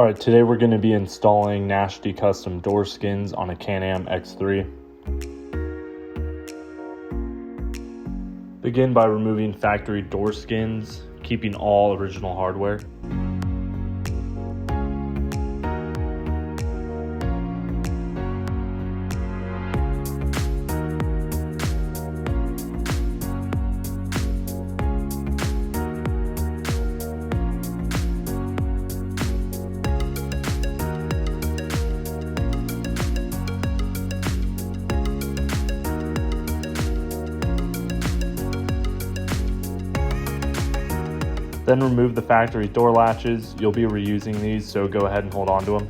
Alright, today we're going to be installing Nashty custom door skins on a Can-Am X3. Begin by removing factory door skins, keeping all original hardware. Then remove the factory door latches. You'll be reusing these, so go ahead and hold on to them.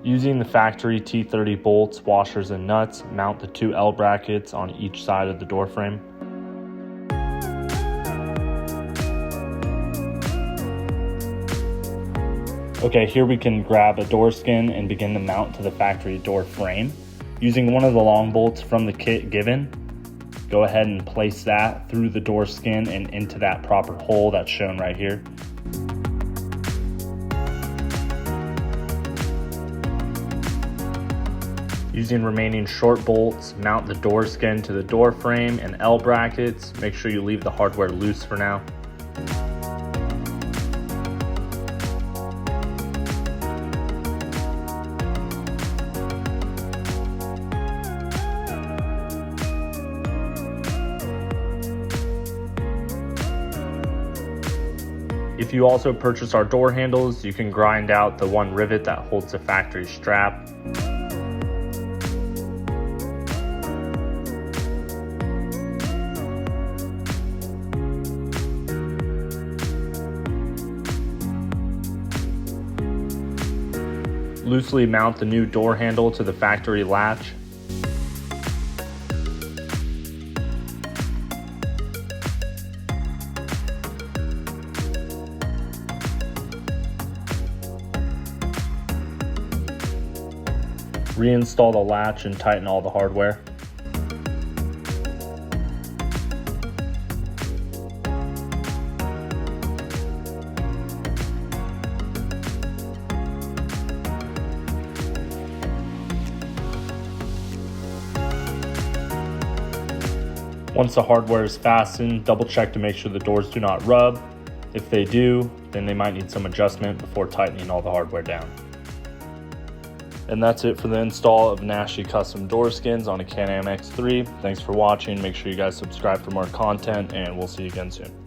Using the factory T30 bolts, washers, and nuts, mount the two L brackets on each side of the door frame. Okay, here we can grab a door skin and begin to mount to the factory door frame. Using one of the long bolts from the kit given, go ahead and place that through the door skin and into that proper hole that's shown right here. Using remaining short bolts, mount the door skin to the door frame and L brackets. Make sure you leave the hardware loose for now. If you also purchase our door handles, you can grind out the one rivet that holds the factory strap. Loosely mount the new door handle to the factory latch. Reinstall the latch and tighten all the hardware. Once the hardware is fastened, double check to make sure the doors do not rub. If they do, then they might need some adjustment before tightening all the hardware down. And that's it for the install of Nashty custom door skins on a Can-Am X3. Thanks for watching. Make sure you guys subscribe for more content, and we'll see you again soon.